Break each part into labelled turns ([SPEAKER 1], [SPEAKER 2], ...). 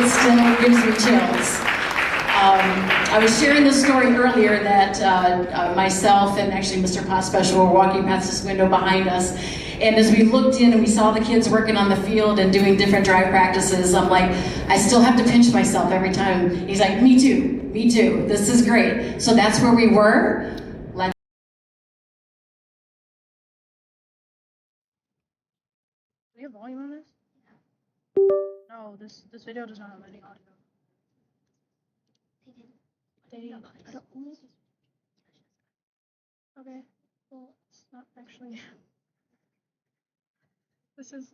[SPEAKER 1] it still gives me chills. I was sharing this story earlier that myself and actually Mr. Class Special were walking past this window behind us, and as we looked in and we saw the kids working on the field and doing different drive practices, I'm like, I still have to pinch myself every time. He's like, me too, this is great. So that's where we were.
[SPEAKER 2] Do you have volume on this? No, this video does not have any audio. Okay, well, it's not actually. This is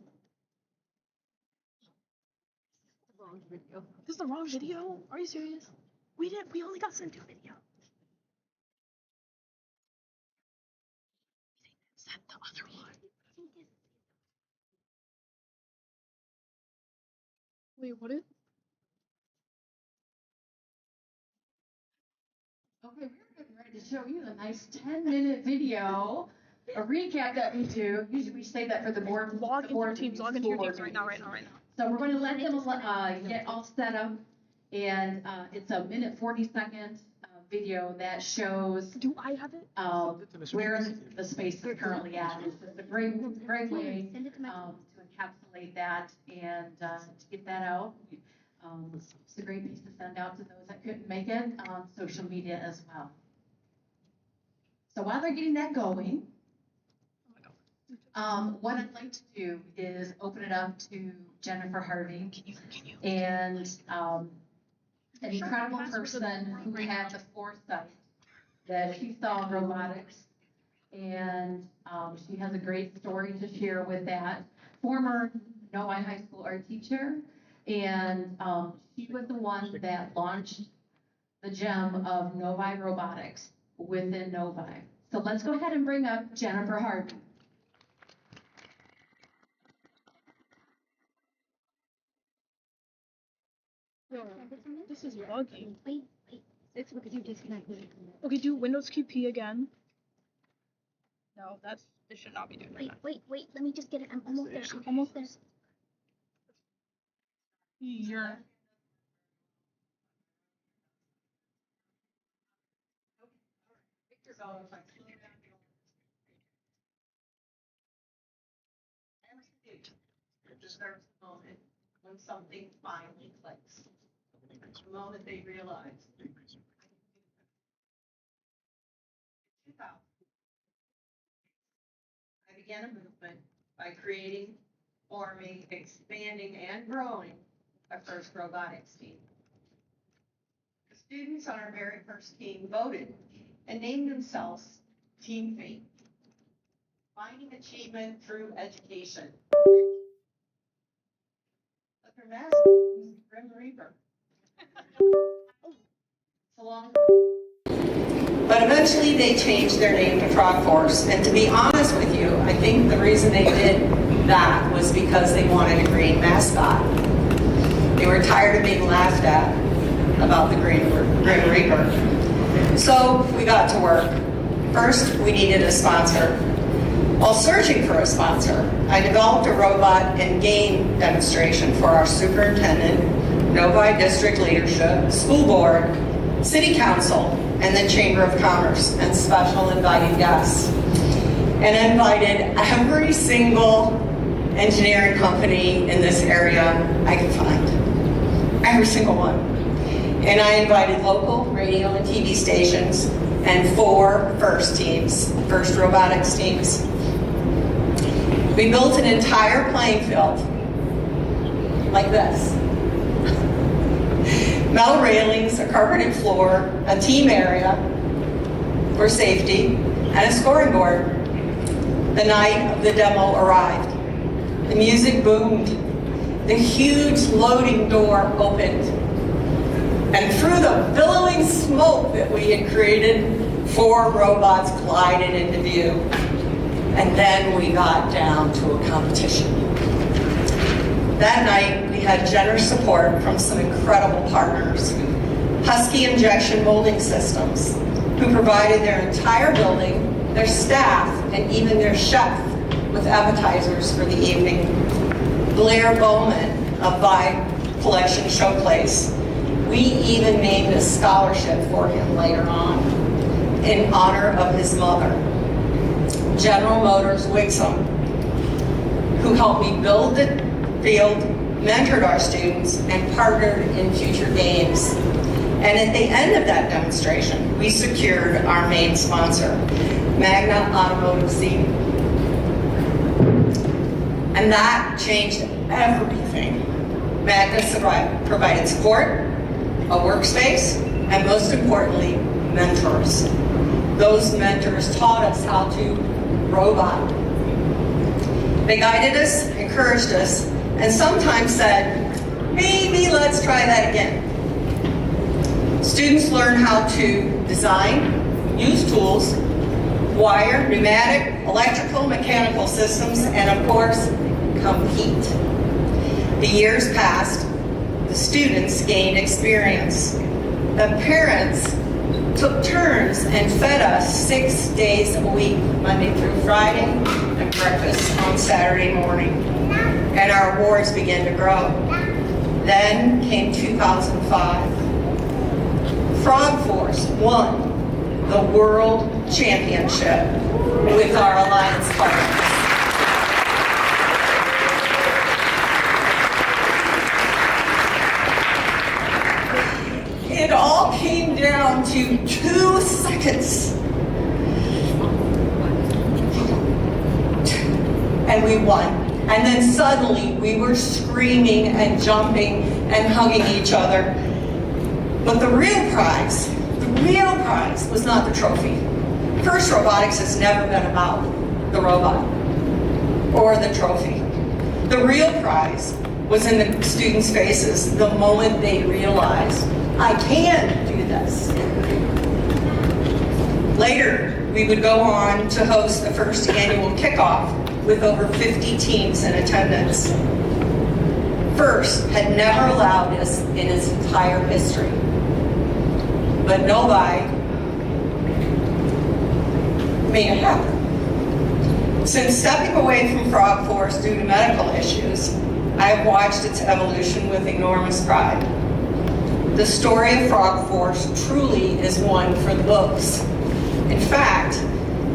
[SPEAKER 2] the wrong video. This is the wrong video? Are you serious? We only got sent 2 videos. Sent the other one. Wait, what is?
[SPEAKER 1] Okay, we're getting ready to show you a nice 10-minute video, a recap that we do. Usually we say that for the board.
[SPEAKER 2] Log into your teams right now.
[SPEAKER 1] So we're going to let them get all set up, and it's a 1:40 video that shows
[SPEAKER 2] Do I have it?
[SPEAKER 1] where the space is currently at. It's just a great way to encapsulate that and to get that out. It's a great piece to send out to those that couldn't make it on social media as well. So while they're getting that going, what I'd like to do is open it up to Jennifer Harvey, and an incredible person who had the foresight that she saw robotics, and she has a great story to share with that. Former Novi High School art teacher, and she was the one that launched the gem of Novi Robotics within Novi. So let's go ahead and bring up Jennifer Harvey.
[SPEAKER 2] This is bugging.
[SPEAKER 3] Wait. It's because you disconnected.
[SPEAKER 2] Okay, do Windows key P again. No, this should not be doing that.
[SPEAKER 3] Wait. Let me just get it. I'm almost there. Almost there.
[SPEAKER 2] You're.
[SPEAKER 4] Just there's a moment when something finally clicks. The moment they realize. 2000. I began a movement by creating, forming, expanding, and growing our first robotics team. The students on our very first team voted and named themselves Team Fate, finding achievement through education. But their mascot was Grim Reaper. So long. But eventually they changed their name to Frog Force, and to be honest with you, I think the reason they did that was because they wanted a green mascot. They were tired of being laughed at about the Grim Reaper. So we got to work. First, we needed a sponsor. While searching for a sponsor, I developed a robot and game demonstration for our superintendent, Novi District Leadership, School Board, City Council, and the Chamber of Commerce, and special invited guests. And I invited every single engineering company in this area I could find. Every single one. And I invited local radio and TV stations and 4 first robotics teams. We built an entire playing field like this. Metal railings, a carpeted floor, a team area for safety, and a scoring board. The night of the demo arrived. The music boomed. The huge loading door opened. And through the billowing smoke that we had created, 4 robots glided into view. And then we got down to a competition. That night, we had generous support from some incredible partners. Husky Injection Molding Systems, who provided their entire building, their staff, and even their chef with appetizers for the evening. Blair Bowman of collection showcase. We even named a scholarship for him later on in honor of his mother. General Motors Wixom, who helped me build the field, mentored our students, and partnered in future games. And at the end of that demonstration, we secured our main sponsor, Magna Automotive Seating. And that changed everything. Magna provided support, a workspace, and most importantly, mentors. Those mentors taught us how to robot. They guided us, encouraged us, and sometimes said, maybe let's try that again. Students learn how to design, use tools, wire, pneumatic, electrical, mechanical systems, and of course, compete. The years passed, the students gained experience. The parents took turns and fed us 6 days a week, Monday through Friday, and breakfast on Saturday morning. And our awards began to grow. Then came 2005. Frog Force won the World Championship with our alliance partners. It all came down to 2 seconds. And we won. And then suddenly we were screaming and jumping and hugging each other. But the real prize was not the trophy. First, robotics has never been about the robot or the trophy. The real prize was in the students' faces the moment they realized, I can do this. Later, we would go on to host the first annual kickoff with over 50 teams in attendance. FIRST had never allowed this in its entire history. But Novi made it happen. Since stepping away from Frog Force due to medical issues, I have watched its evolution with enormous pride. The story of Frog Force truly is one for the books. In fact,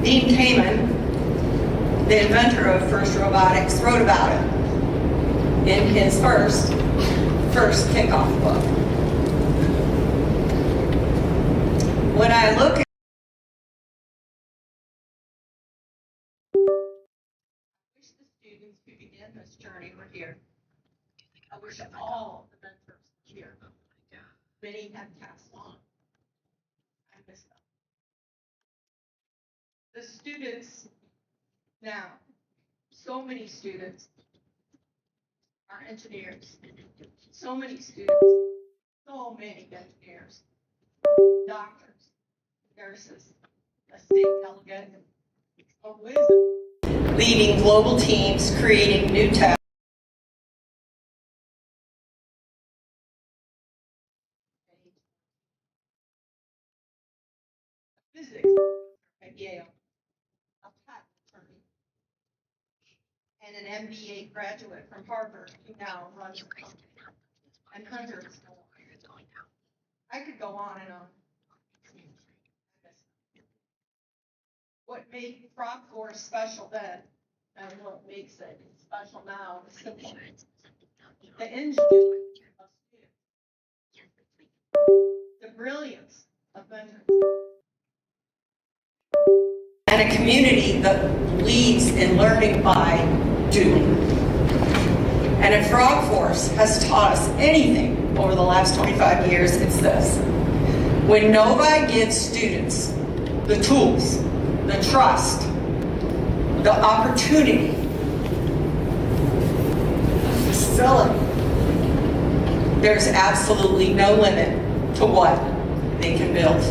[SPEAKER 4] Dean Kamen, the inventor of FIRST Robotics, wrote about it in his first kickoff book. When I look at the students who began this journey were here. I wish all the mentors were here. Many have passed on. I miss them. The students now, so many students are engineers. So many students, so many engineers, doctors, nurses, a state delegate, a wizard, leading global teams, creating new tech. Physics at Yale, a patent attorney, and an MBA graduate from Harvard who now runs a company, and hundreds more. I could go on and on. What made Frog Force special then, and what makes it special now, is simple. The ingenuity of students, the brilliance of mentors, and a community that leads in learning by doing. And if Frog Force has taught us anything over the last 25 years, it's this. When Novi gives students the tools, the trust, the opportunity, the facility, there's absolutely no limit to what they can build.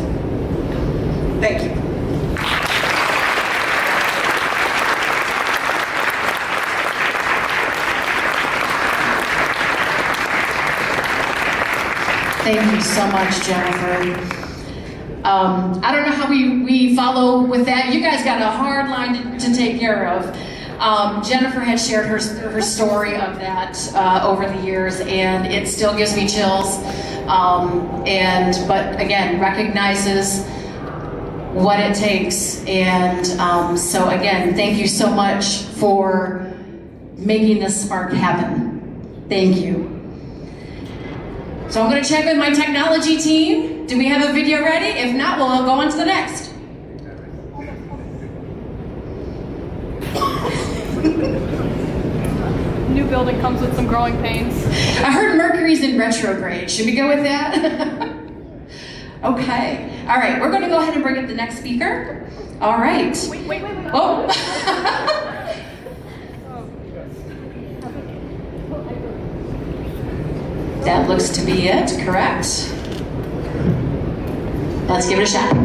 [SPEAKER 4] Thank you.
[SPEAKER 1] Thank you so much, Jennifer. I don't know how we follow with that. You guys got a hard line to take care of. Jennifer had shared her story of that over the years, and it still gives me chills. But again, recognizes what it takes. And so again, thank you so much for making this spark happen. Thank you. So I'm going to check with my technology team. Do we have a video ready? If not, we'll go on to the next.
[SPEAKER 2] New building comes with some growing pains.
[SPEAKER 1] I heard Mercury's in retrograde. Should we go with that? Okay. All right, we're going to go ahead and bring up the next speaker. All right.
[SPEAKER 2] Wait.
[SPEAKER 1] Oh. That looks to be it, correct? Let's give it a shot.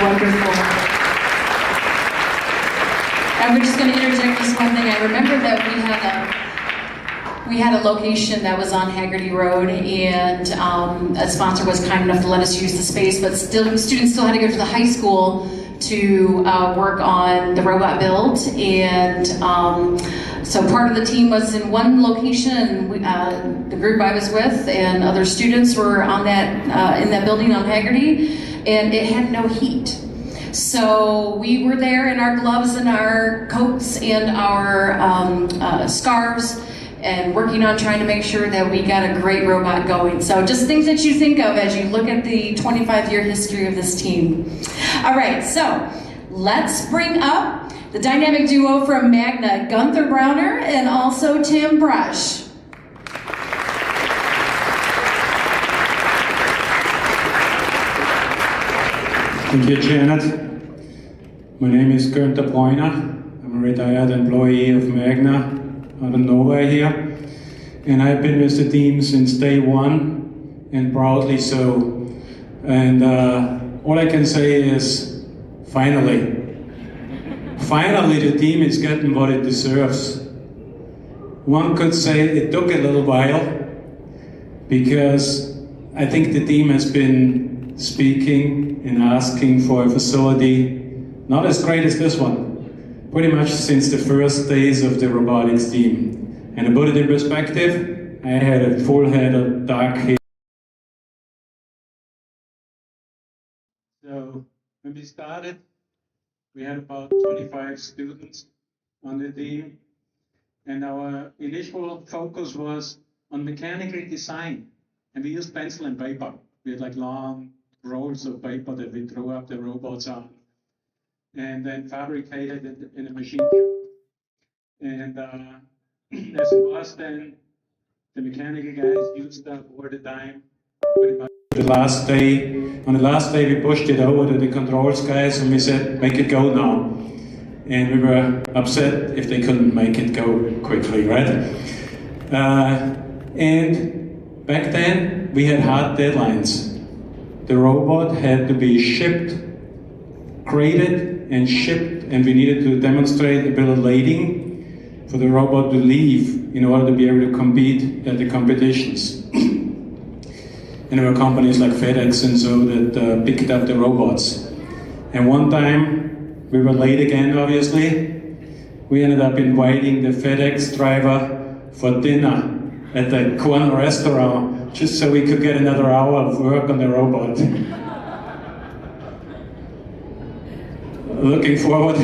[SPEAKER 1] Wonderful. And we're just going to interject this one thing. I remember that we had a location that was on Haggerty Road, and a sponsor was kind enough to let us use the space, but still, students still had to go to the high school to work on the robot build. And so part of the team was in one location, and the group I was with and other students were on that in that building on Haggerty, and it had no heat. So we were there in our gloves and our coats and our scarves, and working on trying to make sure that we got a great robot going. So just things that you think of as you look at the 25-year history of this team. All right, so let's bring up the dynamic duo from Magna, Gunther Browner and also Tim Brush.
[SPEAKER 5] Thank you, Janet. My name is Gunther Breuner. I'm a retired employee of Magna out of nowhere here. And I've been with the team since day one, and proudly so. And all I can say is, finally. Finally, the team is getting what it deserves. One could say it took a little while, because I think the team has been speaking and asking for a facility not as great as this one, pretty much since the first days of the robotics team. And to put it in perspective, I had a full head of dark hair. So when we started, we had about 25 students on the team, and our initial focus was on mechanical design, and we used pencil and paper. We had like long rolls of paper that we threw up the robots on, and then fabricated it in a machine shop. And as it was then, the mechanical guys used that all the time. Pretty much. On the last day, we pushed it over to the controls guys, and we said, make it go now. And we were upset if they couldn't make it go quickly, right? And back then we had hard deadlines. The robot had to be shipped, created and shipped, and we needed to demonstrate a bill of lading for the robot to leave in order to be able to compete at the competitions. And there were companies like FedEx and so that picked up the robots. And one time, we were late again, obviously. We ended up inviting the FedEx driver for dinner at the corner restaurant, just so we could get another hour of work on the robot. Looking forward,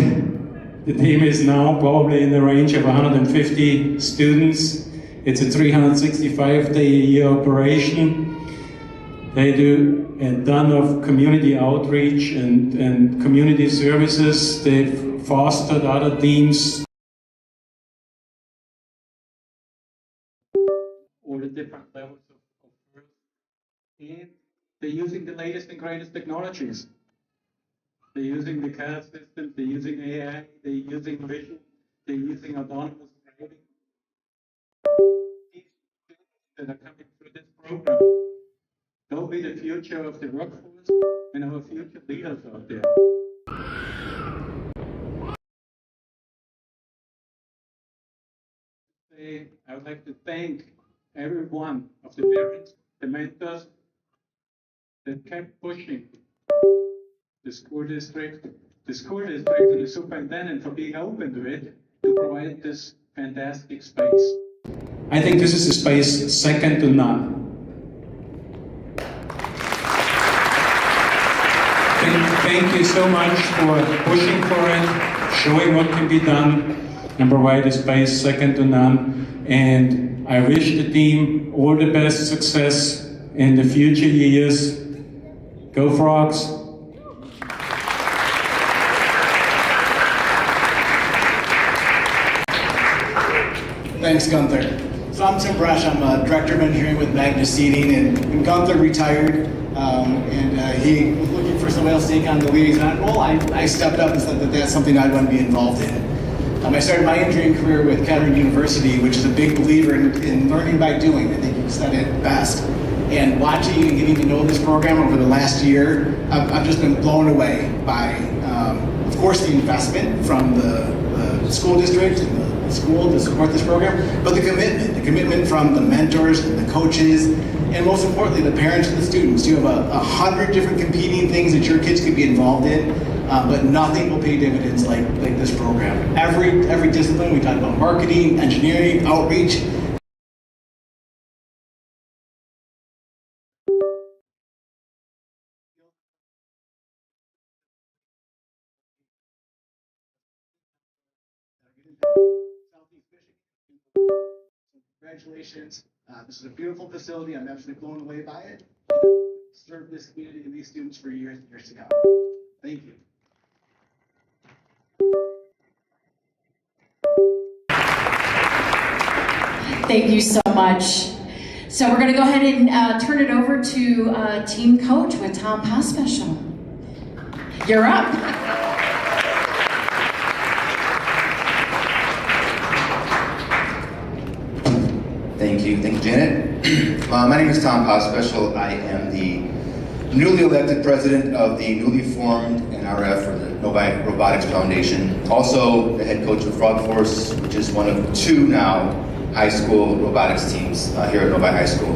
[SPEAKER 5] the team is now probably in the range of 150 students. It's a 365-day-a-year operation. They do a ton of community outreach and community services. They've fostered other teams. All the different levels of work. And they're using the latest and greatest technologies. They're using the CAD system, they're using AI, they're using vision, they're using autonomous driving. These students that are coming through this program, they'll be the future of the workforce and our future leaders out there. I would like to thank every one of the parents, the mentors that kept pushing the school district and the superintendent for being open to it, to provide this fantastic space. I think this is a space second to none. Thank you so much for pushing for it, showing what can be done, and provide a space second to none. And I wish the team all the best success in the future years. Go Frogs!
[SPEAKER 6] Thanks, Gunther. So I'm Tim Brush. I'm a Director of Engineering with Magna Seating, and Gunther retired, and he was looking for somebody else to take on the liaison role. I stepped up and said that that's something I'd want to be involved in. I started my engineering career with Kettering University, which is a big believer in learning by doing. I think you said it best. And watching and getting to know this program over the last year, I've just been blown away by, of course, the investment from the school district and the school to support this program, but the commitment from the mentors and the coaches, and most importantly, the parents and the students. You have 100 different competing things that your kids could be involved in, but nothing will pay dividends like this program. Every discipline, we talk about marketing, engineering, outreach. Congratulations. This is a beautiful facility. I'm absolutely blown away by it. Serve this community and these students for years and years to come. Thank you.
[SPEAKER 7] Thank you so much. So we're going to go ahead and turn it over to team coach with Tom Pospecial. You're up.
[SPEAKER 8] Thank you, Janet. My name is Tom Pospecial. I am the newly elected president of the newly formed NRF, or the Novi Robotics Foundation. Also the head coach of Frog Force, which is one of two now high school robotics teams here at Novi High School.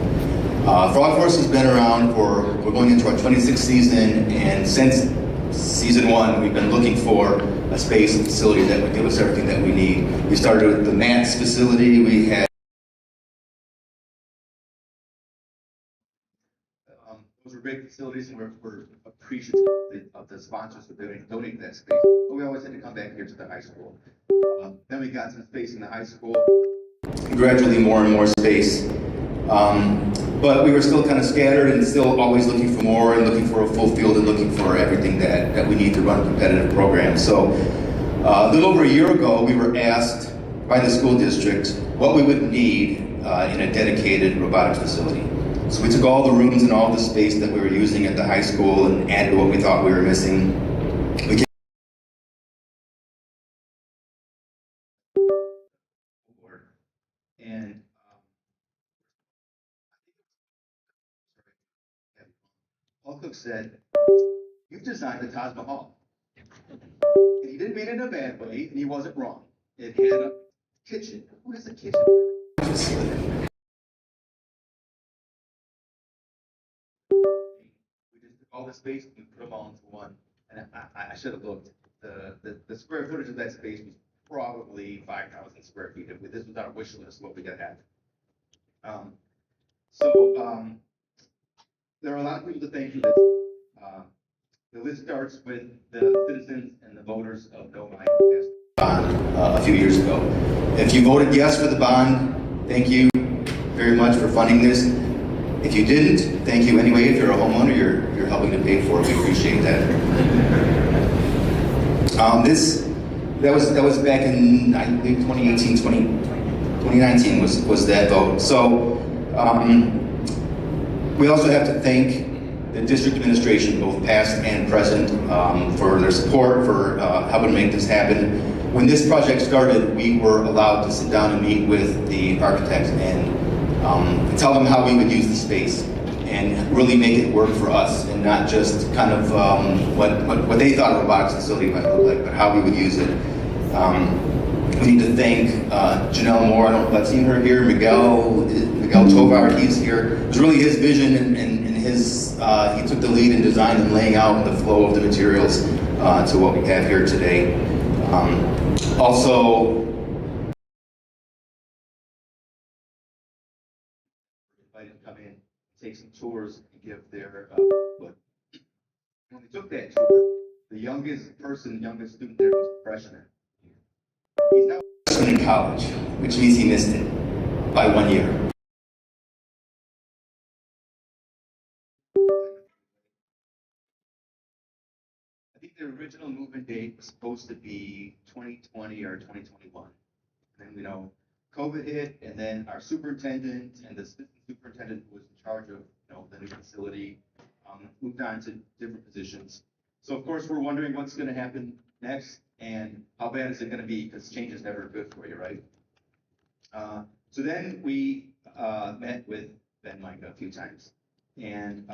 [SPEAKER 8] Frog Force has been around we're going into our 26th season, and since season one, we've been looking for a space and facility that would give us everything that we need. We started with the Mats facility. We had those were great facilities, and we're appreciative of the sponsors for donating that space. But we always had to come back here to the high school. Then we got some space in the high school, gradually more and more space. But we were still kind of scattered and still always looking for more and looking for a full field and looking for everything that we need to run a competitive program. So a little over a year ago, we were asked by the school district what we would need in a dedicated robotics facility. So we took all the rooms and all the space that we were using at the high school and added what we thought we were missing. We came and Paul Cook said, "You've designed the Taj Mahal." And he didn't mean it in a bad way, and he wasn't wrong. It had a kitchen. Who has a kitchen? We just took all the space and put them all into one. And I should have looked. The square footage of that space was probably 5,000 square feet. If this was our wish list, what we could have. There are a lot of people to thank for this. The list starts with the citizens and the voters of Novi who passed bond a few years ago. If you voted yes for the bond, thank you very much for funding this. If you didn't, thank you anyway. If you're a homeowner, you're helping to pay for it. We appreciate that. That was back in, I believe, 2018, 2019 was that vote. So we also have to thank the district administration, both past and present, for their support, for helping make this happen. When this project started, we were allowed to sit down and meet with the architects and tell them how we would use the space and really make it work for us, and not just kind of what they thought a robotics facility might look like, but how we would use it. We need to thank Janelle Moore. I don't know if I've seen her here. Miguel Tovar, he's here. It was really his vision and his, he took the lead in design and laying out the flow of the materials to what we have here today. Also, invited to come in, take some tours, and give their input. When we took that tour, the youngest student there was a freshman. He's now a freshman in college, which means he missed it by 1 year. I think the original movement date was supposed to be 2020 or 2021. And then, COVID hit, and then our superintendent and the assistant superintendent who was in charge of, the new facility, moved on to different positions. So of course, we're wondering what's going to happen next, and how bad is it going to be, because change is never good for you, right? So then we met with Ben Micah a few times, and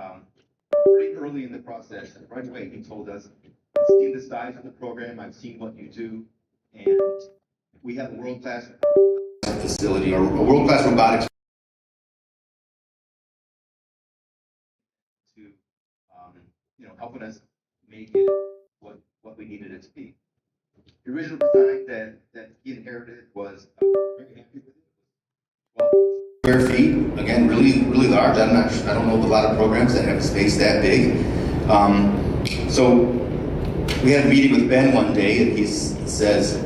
[SPEAKER 8] pretty early in the process, right away, he told us, "I've seen the size of the program, I've seen what you do, and we have a world-class facility, or a world-class robotics to, helping us make it what we needed it to be." The original design that he inherited was very happy with it. Square feet, again, really, really large. I don't know of a lot of programs that have a space that big. So we had a meeting with Ben one day, and he says,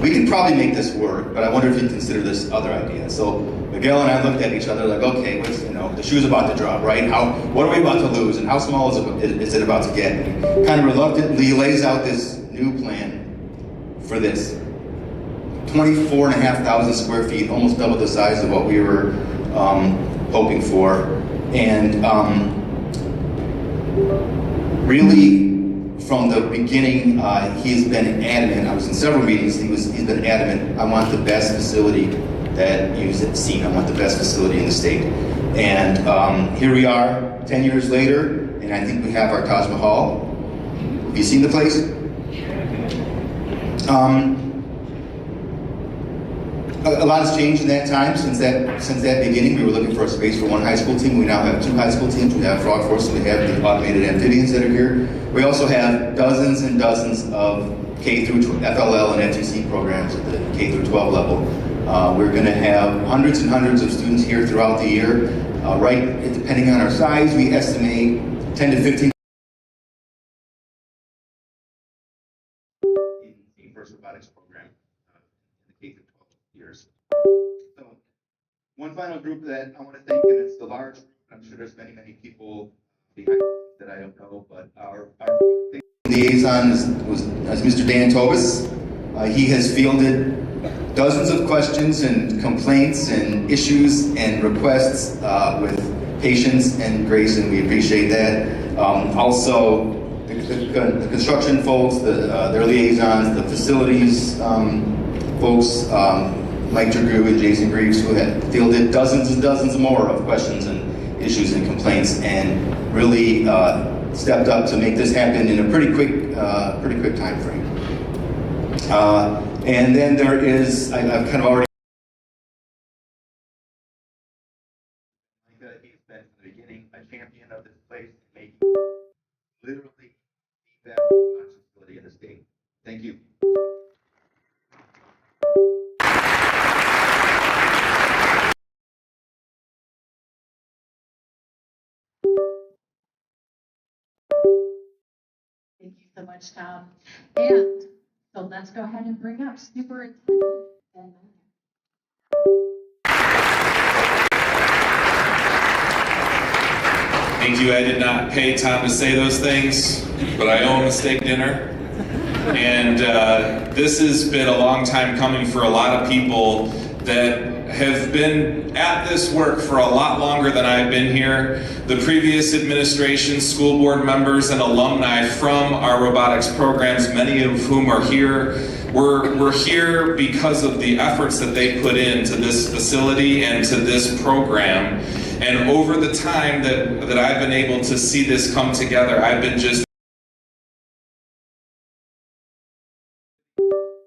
[SPEAKER 8] "We could probably make this work, but I wonder if you'd consider this other idea." So Miguel and I looked at each other like, okay, the shoe's about to drop, right? What are we about to lose, and how small is it about to get? And kind of reluctantly lays out this new plan for this. 24,500 square feet, almost double the size of what we were hoping for. And really, from the beginning, he's been adamant. I was in several meetings. He's been adamant. I want the best facility that you've seen. I want the best facility in the state. And here we are, 10 years later, and I think we have our Taj Mahal. Have you seen the place? A lot has changed in that time. Since that beginning, we were looking for a space for one high school team. We now have 2 high school teams. We have Frog Force, and we have the automated amphibians that are here. We also have dozens and dozens of K through FLL and FTC programs at the K through 12 level. We're going to have hundreds and hundreds of students here throughout the year. Depending on our size, we estimate 10 to 15 in the first robotics program in the K through 12 years. So, one final group that I want to thank, and it's the large group. I'm sure there's many, many people behind that I don't know, but our liaison is Mr. Dan Tobis. He has fielded dozens of questions and complaints and issues and requests with patience and grace, and we appreciate that. Also, the construction folks, their liaisons, the facilities folks, Mike Dragoo and Jason Greaves, who had fielded dozens and dozens more of questions and issues and complaints, and really stepped up to make this happen in a pretty quick time frame. And then there is, I've kind of already. He's been from the beginning a champion of this place, making literally the best facility in the state. Thank you.
[SPEAKER 1] Thank you so much, Tom. And so let's go ahead and bring up Superintendent Ben.
[SPEAKER 9] Thank you. I did not pay Tom to say those things, but I owe him a steak dinner. And this has been a long time coming for a lot of people that have been at this work for a lot longer than I've been here. The previous administration, school board members, and alumni from our robotics programs, many of whom are here, we're here because of the efforts that they put into this facility and to this program. And over the time that I've been able to see this come together, I've been just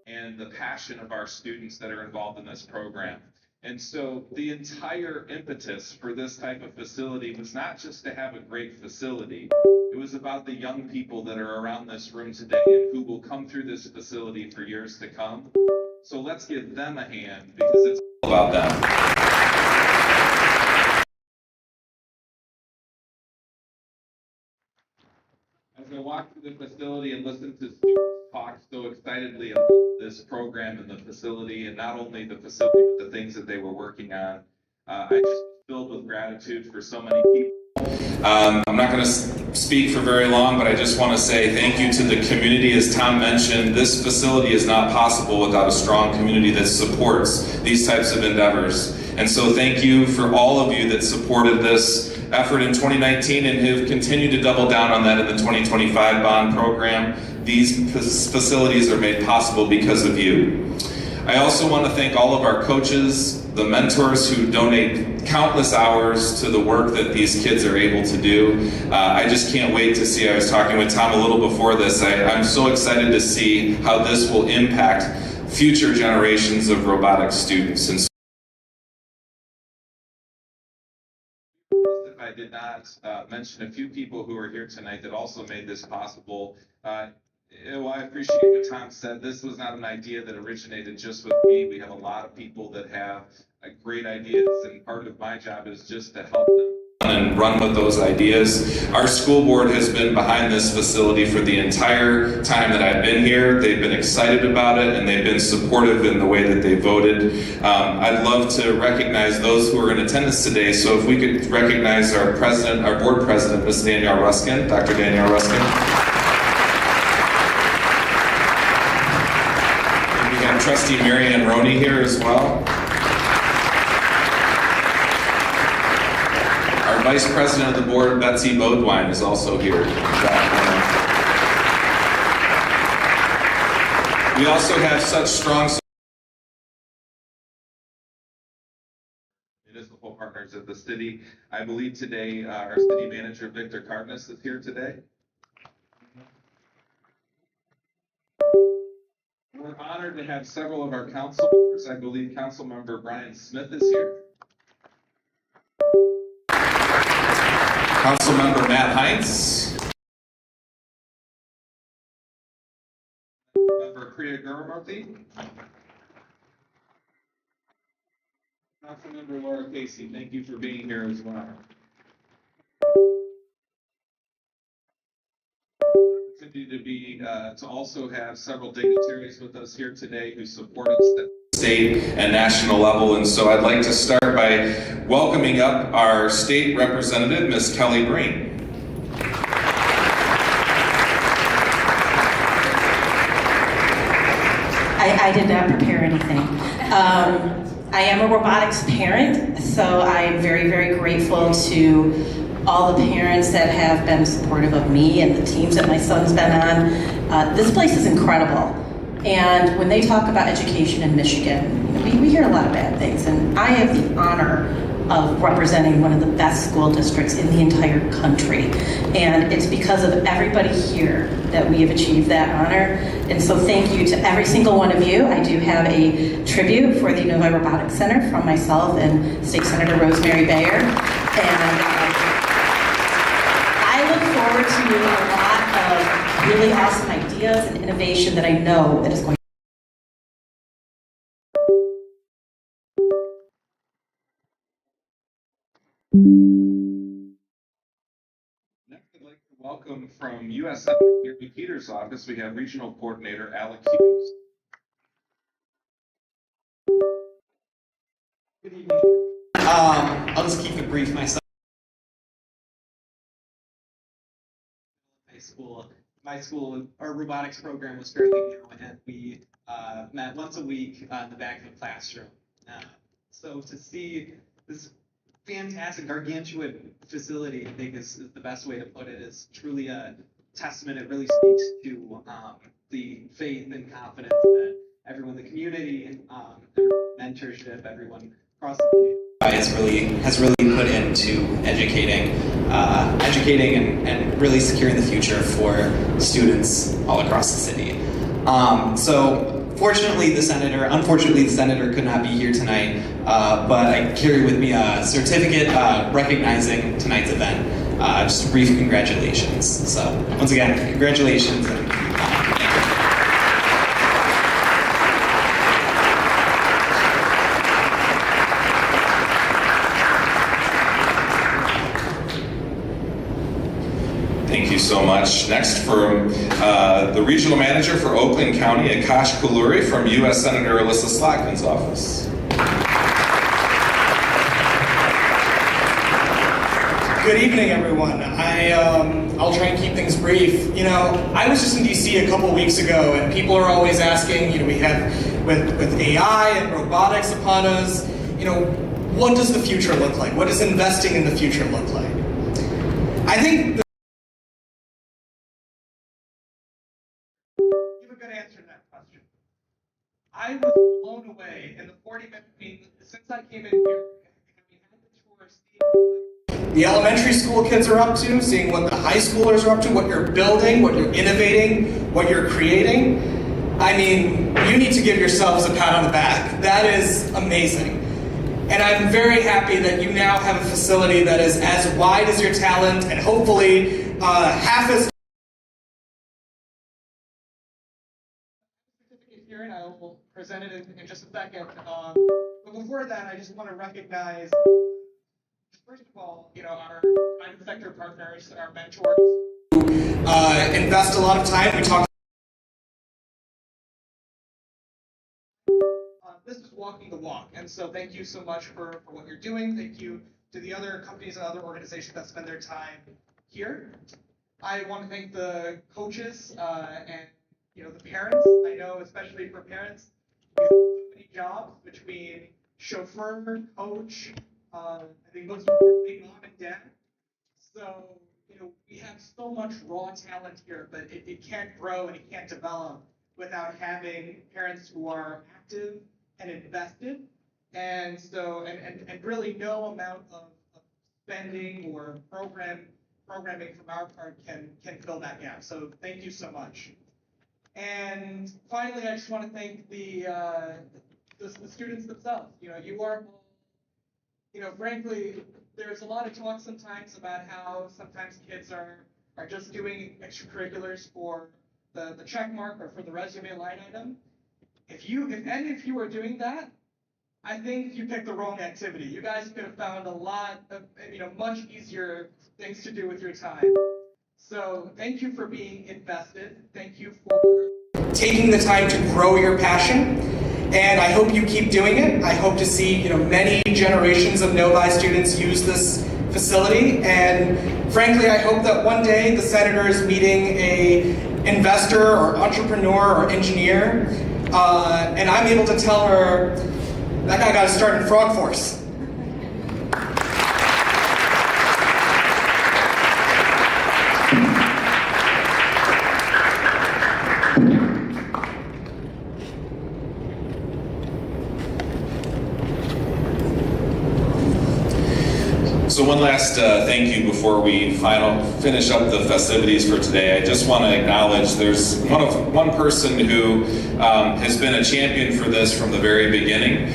[SPEAKER 9] and the passion of our students that are involved in this program. And so the entire impetus for this type of facility was not just to have a great facility. It was about the young people that are around this room today and who will come through this facility for years to come. So let's give them a hand because it's all about them. As I walked through the facility and listened to students talk so excitedly about this program and the facility, and not only the facility, but the things that they were working on, I just was filled with gratitude for so many people. I'm not going to speak for very long, but I just want to say thank you to the community. As Tom mentioned, this facility is not possible without a strong community that supports these types of endeavors. And so thank you for all of you that supported this effort in 2019 and have continued to double down on that in the 2025 bond program. These facilities are made possible because of you. I also want to thank all of our coaches, the mentors who donate countless hours to the work that these kids are able to do. I just can't wait to see, I was talking with Tom a little before this, I'm so excited to see how this will impact future generations of robotics students. And I did not mention a few people who are here tonight that also made this possible. Well, I appreciate what Tom said. This was not an idea that originated just with me. We have a lot of people that have great ideas, and part of my job is just to help them and run with those ideas. Our school board has been behind this facility for the entire time that I've been here. They've been excited about it, and they've been supportive in the way that they voted. I'd love to recognize those who are in attendance today. So if we could recognize our president, our board president, Ms. Danielle Ruskin, Dr. Danielle Ruskin. Trustee Mary Ann Roney here as well. Our Vice President of the Board, Betsy Bodwine, is also here. We also have such strong municipal partners of the city. I believe today our city manager, Victor Cardenas, is here today. We're honored to have several of our council members. I believe Council Member Brian Smith is here. Council Member Matt Heinz. Member Priya Gurumurthy. Council Member Laura Casey, thank you for being here as well. To also have several dignitaries with us here today who support us at the state and national level. And so I'd like to start by welcoming up our state representative, Ms. Kelly Breen.
[SPEAKER 10] I did not prepare anything. I am a robotics parent, so I am very, very grateful to all the parents that have been supportive of me and the teams that my son's been on. This place is incredible. And when they talk about education in Michigan, we hear a lot of bad things. And I have the honor of representing one of the best school districts in the entire country. And it's because of everybody here that we have achieved that honor. And so thank you to every single one of you. I do have a tribute for the Novi Robotics Center from myself and State Senator Rosemary Bayer. And I look forward to a lot of really awesome ideas and innovation that I know that is going.
[SPEAKER 9] Next, I'd like to welcome from U.S. Senator Gary Peters' office, we have Regional Coordinator Alec Hughes.
[SPEAKER 11] Good evening. I'll just keep it brief myself. My school, our robotics program was fairly new, and we met once a week in the back of the classroom. So to see this fantastic, gargantuan facility, I think is the best way to put it, is truly a testament. It really speaks to the faith and confidence that everyone in the community, mentorship, everyone across the community has really put into educating and really securing the future for students all across the city. So unfortunately the senator could not be here tonight, but I carry with me a certificate recognizing tonight's event. Just a brief congratulations. So once again, congratulations. And,
[SPEAKER 12] Thank you so much. Next, from the Regional Manager for Oakland County, Akash Kalluri from U.S. Senator Alyssa Slackman's office.
[SPEAKER 6] Good evening, everyone. I'll try and keep things brief. You know, I was just in DC a couple weeks ago, and people are always asking, you know, we have with AI and robotics upon us, you know, what does the future look like? What does investing in the future look like? I think
[SPEAKER 11] give a good answer to that question. I was blown away in the 40 minutes, since I came in here, and we had the tour,
[SPEAKER 6] the elementary school kids are up to, seeing what the high schoolers are up to, what you're building, what you're innovating, what you're creating. I mean, you need to give yourselves a pat on the back. That is amazing. And I'm very happy that you now have a facility that is as wide as your talent and hopefully half as
[SPEAKER 11] here, and I will present it in just a second. But before that, I just want to recognize, first of all, you know, our private sector partners, our mentors,
[SPEAKER 6] invest a lot of time. We talk.
[SPEAKER 11] This is walking the walk, and so thank you so much for what you're doing. Thank you to the other companies and other organizations that spend their time here. I want to thank the coaches and, you know, the parents. I know, especially for parents, we have so many jobs between chauffeur, coach, I think most importantly, mom and dad. So, you know, we have so much raw talent here, but it can't grow and it can't develop without having parents who are active and invested. And so, and really no amount of spending or programming from our part can fill that gap. So thank you so much. And finally, I just want to thank the students themselves. You know, you are, you know, frankly, there's a lot of talk sometimes about how sometimes kids are just doing extracurriculars for the check mark or for the resume line item. If any of you are doing that, I think you picked the wrong activity. You guys could have found a lot of, you know, much easier things to do with your time. So thank you for being invested. Thank you for
[SPEAKER 6] taking the time to grow your passion. And I hope you keep doing it. I hope to see, you know, many generations of Novi students use this facility. And frankly, I hope that one day the senator is meeting a investor or entrepreneur or engineer, and I'm able to tell her, that guy got to start in Frog Force.
[SPEAKER 12] one last thank you before we finish up the festivities for today. I just want to acknowledge there's one person who has been a champion for this from the very beginning.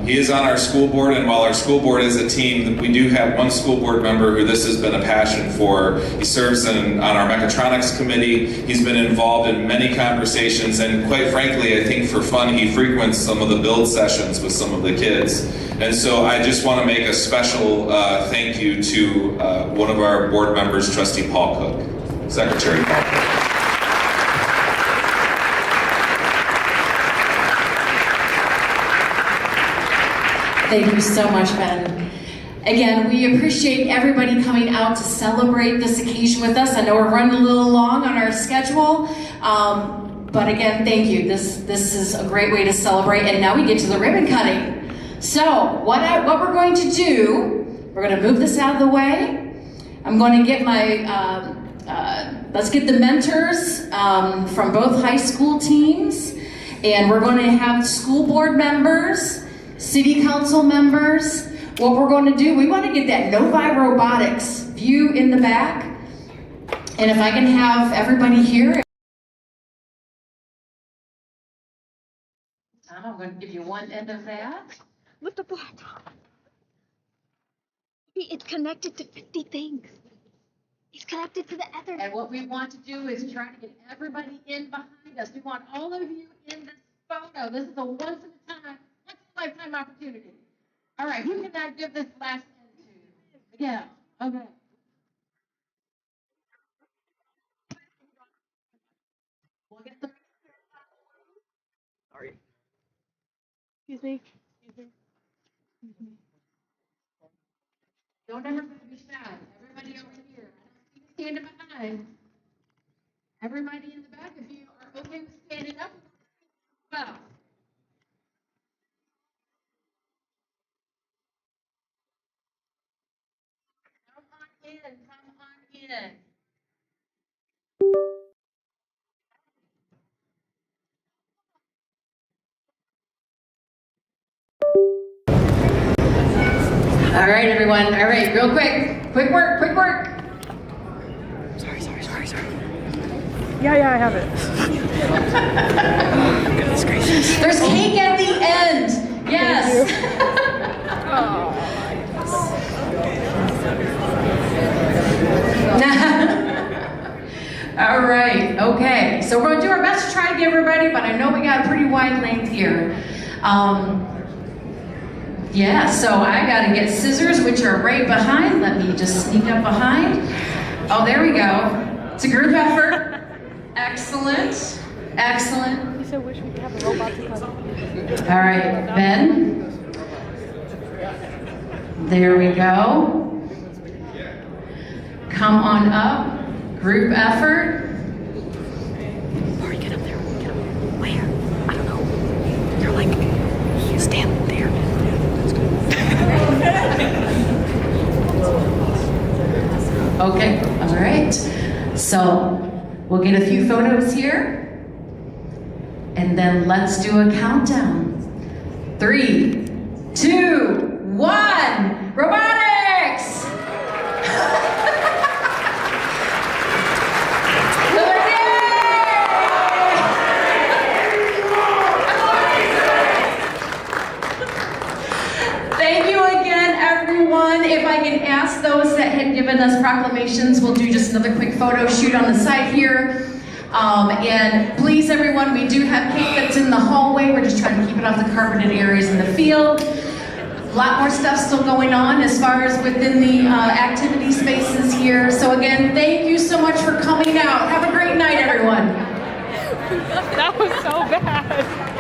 [SPEAKER 12] He is on our school board, and while our school board is a team, we do have one school board member who this has been a passion for. He serves on our mechatronics committee. He's been involved in many conversations, and quite frankly, I think for fun, he frequents some of the build sessions with some of the kids. And so I just want to make a special thank you to one of our board members, Trustee Paul Cook, Secretary Paul Cook.
[SPEAKER 7] Thank you so much, Ben. Again, we appreciate everybody coming out to celebrate this occasion with us. I know we're running a little long on our schedule, but again, thank you. This is a great way to celebrate, and now we get to the ribbon cutting. So, what we're going to do, we're going to move this out of the way. I'm going to get my, let's get the mentors from both high school teams, and we're going to have school board members, city council members. What we're going to do, we want to get that Novi Robotics view in the back. And if I can have everybody here.
[SPEAKER 1] I'm going to give you one end of that.
[SPEAKER 3] Lift up the laptop. It's connected to 50 things. It's connected to the Ethernet.
[SPEAKER 1] And what we want to do is try to get everybody in behind us. We want all of you in this photo. This is a once-in-a-lifetime opportunity. All right, who can I give this last end to? Yeah, okay. We'll get the...
[SPEAKER 2] Sorry. Excuse me.
[SPEAKER 1] Don't ever be shy. Everybody over here. Standing behind. Everybody in the back, if you are okay with standing up, well. Come on in. All right, everyone. All right, real quick. Quick work.
[SPEAKER 2] Sorry. Yeah, I have it. Goodness gracious.
[SPEAKER 7] There's cake at the end. Yes. All right, okay. So we're going to do our best to try to get everybody, but I know we got a pretty wide length here. Yeah, so I got to get scissors, which are right behind. Let me just sneak up behind. Oh, there we go. It's a group effort. Excellent.
[SPEAKER 2] I so wish we could have a robot to cut.
[SPEAKER 7] All right, Ben. There we go. Come on up. Group effort.
[SPEAKER 2] Before get up there. Where? I don't know. You're like, stand there.
[SPEAKER 7] Okay, all right. So we'll get a few photos here, and then let's do a countdown. 3, 2, 1, robotics! Thank you again, everyone. If I can ask those that had given us proclamations, we'll do just another quick photo shoot on the side here. And please, everyone, we do have cake that's in the hallway. We're just trying to keep it off the carpeted areas in the field. A lot more stuff still going on as far as within the activity spaces here. So again, thank you so much for coming out. Have a great night, everyone.
[SPEAKER 2] That was so bad.